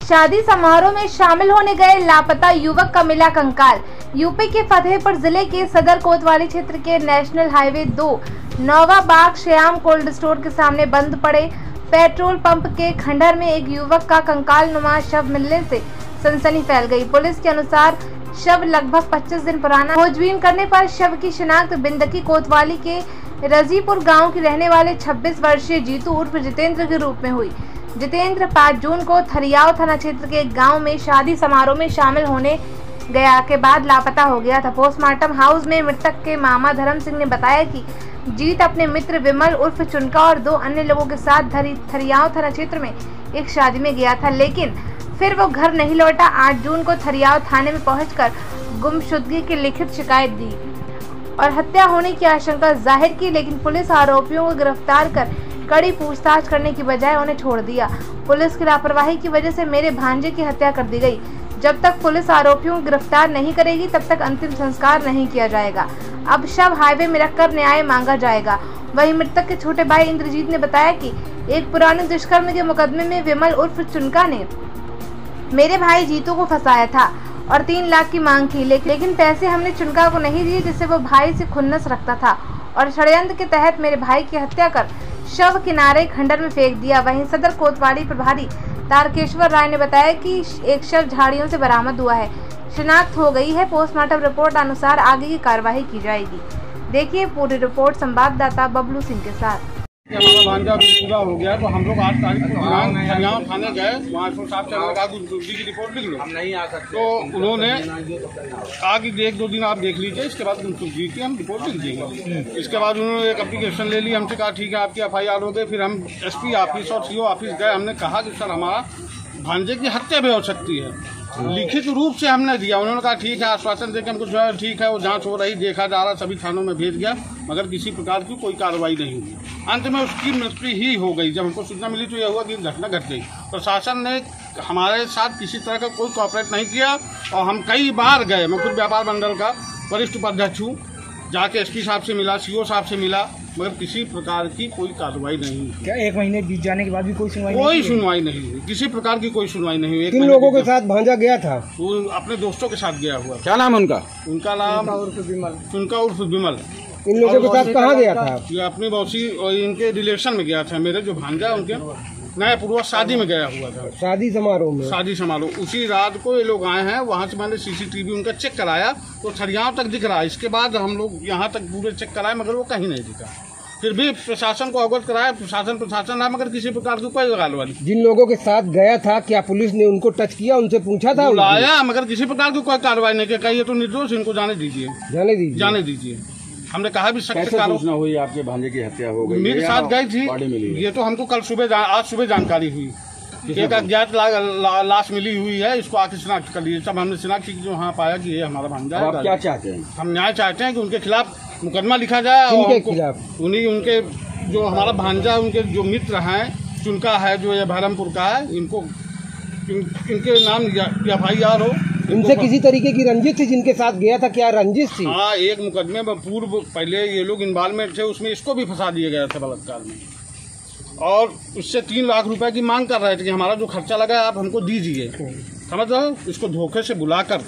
शादी समारोह में शामिल होने गए लापता युवक का मिला कंकाल। यूपी के फतेहपुर जिले के सदर कोतवाली क्षेत्र के national highway 2 Nauwabagh Shyam cold store के सामने बंद पड़े पेट्रोल पंप के खंडहर में एक युवक का कंकाल नुमा शव मिलने से सनसनी फैल गई। पुलिस के अनुसार शव लगभग 25 दिन पुराना। खोजबीन करने पर शव की शिनाख्त बिंदकी कोतवाली के रजीपुर गांव के रहने वाले 26 वर्षीय जीतू उर्फ जितेंद्र के रूप में हुई। जितेंद्र 5 जून को थरियाव थाना क्षेत्र के एक गांव में शादी समारोह में शामिल होने गया के बाद लापता हो गया था। पोस्टमार्टम हाउस में मृतक के मामा धर्म सिंह ने बताया कि जीत अपने मित्र विमल उर्फ चुनका और 2 अन्य लोगों के साथ थरियाव थाना क्षेत्र में एक शादी में गया था, लेकिन फिर वो घर नहीं लौटा। 8 जून को थरियाव थाने में पहुंचकर गुमशुदगी की लिखित शिकायत दी और हत्या होने की आशंका जाहिर की, लेकिन पुलिस आरोपियों को गिरफ्तार कर कड़ी पूछताछ करने की बजाय उन्हें छोड़ दिया। पुलिस की लापरवाही की वजह से मेरे भांजे की हत्या कर दी गई। जब तक पुलिस आरोपियों को गिरफ्तार नहीं करेगी तब तक अंतिम संस्कार नहीं किया जाएगा। अब शव हाईवे में रखकर न्याय मांगा जाएगा। वहीं मृतक के छोटे भाई इंद्रजीत ने बताया कि एक पुराने दुष्कर्म के मुकदमे में विमल उर्फ चुनका ने मेरे भाई जीतू को फंसाया था और 3 लाख की मांग की, लेकिन पैसे हमने चुनका को नहीं दिए, जिससे वो भाई से खुन्नस रखता था और षड्यंत्र के तहत मेरे भाई की हत्या कर शव किनारे खंडर में फेंक दिया। वहीं सदर कोतवाली प्रभारी तारकेश्वर राय ने बताया कि एक शव झाड़ियों से बरामद हुआ है, शिनाख्त हो गई है। पोस्टमार्टम रिपोर्ट अनुसार आगे की कार्रवाई की जाएगी। देखिए पूरी रिपोर्ट संवाददाता बबलू सिंह के साथ। हमारा भांजा पूरा हो गया तो हम लोग 8 तारीख को थरियाव थाने गए। वहाँ साहब से हमने कहा गुमशुदगी की रिपोर्ट लिख लो, हम नहीं आ सकते। तो उन्होंने कहा कि 1-2 दिन आप देख लीजिए, इसके बाद गुमशुदगी की हम रिपोर्ट लिख देंगे। इसके बाद उन्होंने एक एप्लीकेशन ले ली, हमसे कहा ठीक है आपकी FIR हो गई। फिर हम SP ऑफिस और CO ऑफिस गए। हमने कहा कि सर हमारा भांजे की हत्या भी हो सकती है, लिखित रूप से हमने दिया। उन्होंने कहा ठीक है, आश्वासन देकर हमको जो है ठीक है वो जांच हो रही, देखा जा रहा, सभी थानों में भेज गया, मगर किसी प्रकार की कोई कार्रवाई नहीं हुई। अंत में उसकी मृत्यु ही हो गई। जब हमको सूचना मिली तो यह हुआ कि घटना घट गई। प्रशासन ने हमारे साथ किसी तरह का कोई कोऑपरेट नहीं किया और हम कई बार गए। मैं खुद व्यापार मंडल का वरिष्ठ उपाध्यक्ष हूँ, जाके SP साहब से मिला, CO साहब से मिला, मगर किसी प्रकार की कोई कार्रवाई नहीं हुई। क्या 1 महीने बीत जाने के बाद भी कोई सुनवाई नहीं हुई? किसी प्रकार की कोई सुनवाई नहीं हुई। 3 लोगों के साथ भांजा गया था, वो अपने दोस्तों के साथ गया हुआ। क्या नाम उनका? उनका नाम चुनका उर्फ विमल। इन लोगों के साथ कहाँ गया था? ये अपनी मौसी और इनके रिलेशन में गया था। मेरे जो भांजा उनके नया पूर्वा शादी में गया हुआ था, शादी समारोह। उसी रात को ये लोग आए हैं। वहाँ से मैंने CCTV उनका चेक कराया तो थरियाव तक दिख रहा है। इसके बाद हम लोग यहाँ तक पूरे चेक कराए मगर वो कहीं नहीं दिखा। फिर भी प्रशासन को अवगत कराया, प्रशासन है, मगर किसी प्रकार की कोई कार्रवाई नहीं। जिन लोगों के साथ गया था क्या पुलिस ने उनको टच किया, उनसे पूछा था? बुलाया, मगर किसी प्रकार की कोई कार्रवाई नहीं की। कहिए तो निर्दोष, इनको जाने दीजिए। हमने कहा भी सख्त सूचना हुई आपके भांजे की हत्या हो गई? मेरे साथ गई थी। ये तो हमको आज सुबह जानकारी हुई। एक अज्ञात लाश मिली हुई है, इसको आके शिनाख्त कर लीजिए। तब हमने शिनाख्त की जो वहाँ पाया कि ये हमारा भांजा है। क्या चाहते हैं? हम न्याय चाहते हैं कि उनके खिलाफ मुकदमा लिखा जाए और उनके जो हमारा भांजा, उनके जो मित्र हैं, चुनका है जो ये बहरमपुर का है, इनके नाम FIR हो। इनसे किसी तरीके की रंजिश थी जिनके साथ गया था? क्या रंजिश थी? हाँ, एक मुकदमे में पूर्व पहले ये लोग इन्वॉल्वमेंट थे, उसमें इसको भी फंसा दिया गया था बलात्कार में, और उससे 3 लाख रुपए की मांग कर रहे थे कि हमारा जो खर्चा लगा आप हमको दीजिए। समझ रहे हो? इसको धोखे से बुलाकर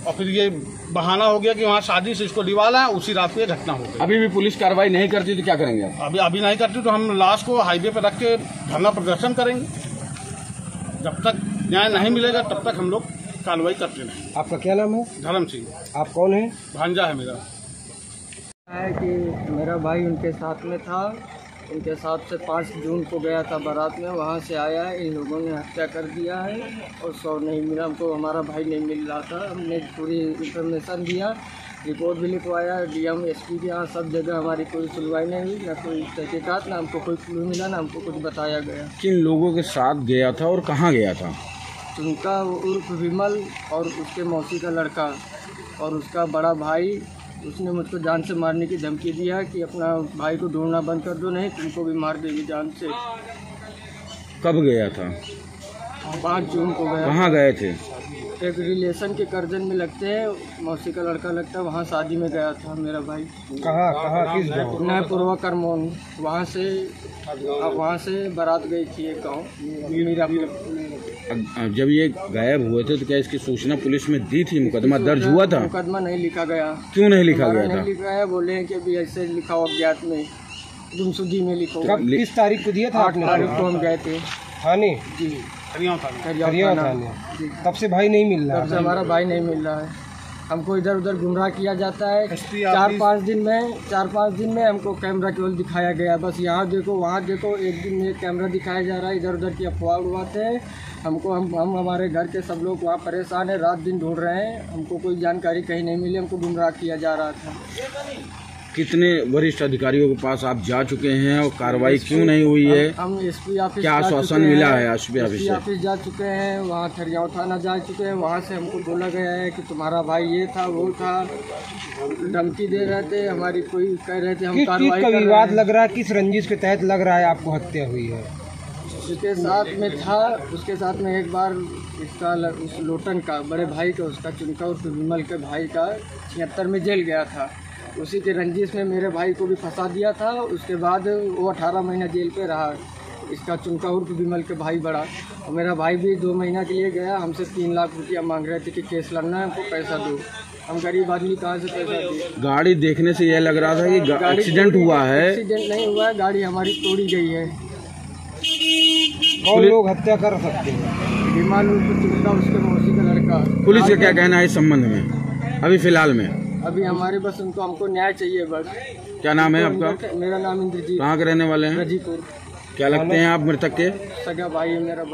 और फिर ये बहाना हो गया कि वहाँ शादी से इसको लिवाला, उसी रात को ये घटना हो गई। अभी भी पुलिस कार्रवाई नहीं करती तो क्या करेंगे आप? अभी नहीं करती तो हम लाश को हाईवे पर रख के धरना प्रदर्शन करेंगे। जब तक न्याय नहीं मिलेगा तब तक हम लोग कार्रवाई करते रहेंगे। आपका क्या नाम है? धर्म सिंह। आप कौन है? भांजा है मेरा। है कि मेरा भाई उनके साथ में था, उनके साथ से 5 जून को गया था बारात में, वहाँ से आया है, इन लोगों ने हत्या कर दिया है और 100 नहीं मिला। हमको हमारा भाई नहीं मिल रहा था। हमने पूरी इंफॉर्मेशन दिया, रिपोर्ट भी लिखवाया, DM SP के यहाँ सब जगह हमारी कोई सुनवाई नहीं हुई, ना कोई तहकीकात, ना हमको कोई क्लू मिला, ना हमको कुछ बताया गया। किन लोगों के साथ गया था और कहाँ गया था? उनका उर्फ विमल और उसके मौसी का लड़का और उसका बड़ा भाई। उसने मुझको जान से मारने की धमकी दिया कि अपना भाई को ढूंढना बंद कर दो, नहीं तुमको भी मार देगी जान से। कब गया था? 5 जून को गया। कहाँ गए थे? एक रिलेशन के कर्जन में लगते हैं, मौसी का लड़का लगता है, वहाँ शादी में गया था मेरा भाई। कहाँ किस गाँव? नया पूर्वा करमोन। वहाँ से बारात गई थी एक गाँव मीरापुर। जब ये गायब हुए थे तो क्या इसकी सूचना पुलिस में दी थी? मुकदमा दर्ज हुआ था? मुकदमा नहीं लिखा गया। क्यों नहीं लिखा गया था? नहीं लिखा है, बोले हैं कि अभी ऐसे लिखा हो अज्ञात में, गुमशुदगी में लिखो। कब किस तारीख को दिया था? 8 तारीख को हम गए थे थाने। जी, खरियाव थाने। तब से भाई नहीं मिल रहा? तब से हमारा भाई नहीं मिल रहा है। हमको इधर उधर गुमराह किया जाता है। 4-5 दिन में हमको कैमरा केवल दिखाया गया, बस यहाँ देखो वहाँ देखो। एक दिन में कैमरा दिखाया जा रहा है, इधर उधर की अफवाह उड़वाते हैं हमको। हम हमारे घर के सब लोग वहाँ परेशान है, रात दिन ढूंढ रहे हैं, हमको कोई जानकारी कहीं नहीं मिली, हमको गुमराह किया जा रहा था। कितने वरिष्ठ अधिकारियों के पास आप जा चुके हैं और कार्रवाई क्यों नहीं हुई है? हम एसपी ऑफिस क्या आश्वासन मिला है? एसपी ऑफिस जा चुके हैं, वहाँ खरियाव थाना जा चुके हैं। वहाँ से हमको बोला गया है कि तुम्हारा भाई ये था वो था, धमकी दे रहे थे, हमारी कोई कह रहे थे हम कार्रवाई कर रहे हैं। विवाद लग रहा है, किस रंजिश के तहत लग रहा है आपको हत्या हुई है? उसके साथ में था, उसके साथ में एक बार इसका उस लोटन का बड़े भाई का, उसका चुनका उर्फ विमल के भाई का 76 में जेल गया था। उसी के रंजिश में मेरे भाई को भी फंसा दिया था। उसके बाद वो 18 महीना जेल पे रहा। इसका चुनका उर्फ विमल के भाई बड़ा, और मेरा भाई भी 2 महीना के लिए गया। हमसे 3 लाख रुपया मांग रहे थे कि केस लड़ना है, हमको पैसा दो। हम गरीब आदमी कहाँ से पैसा दें? गाड़ी देखने से यह लग रहा था कि एक्सीडेंट हुआ है। एक्सीडेंट नहीं हुआ है, गाड़ी हमारी तोड़ी गई है। कौन लोग हत्या कर सकते हैं? विमल उर्फ चुनका, उसके मौसी का लड़का। पुलिस का क्या कहना है इस संबंध में अभी फिलहाल में? अभी हमारे बस हमको न्याय चाहिए बस। क्या नाम है आपका? मेरा नाम इंद्रजीत। कहाँ के रहने वाले हैं? रजीपुर। क्या लगते हैं आप मृतक के? सगा भाई है मेरा।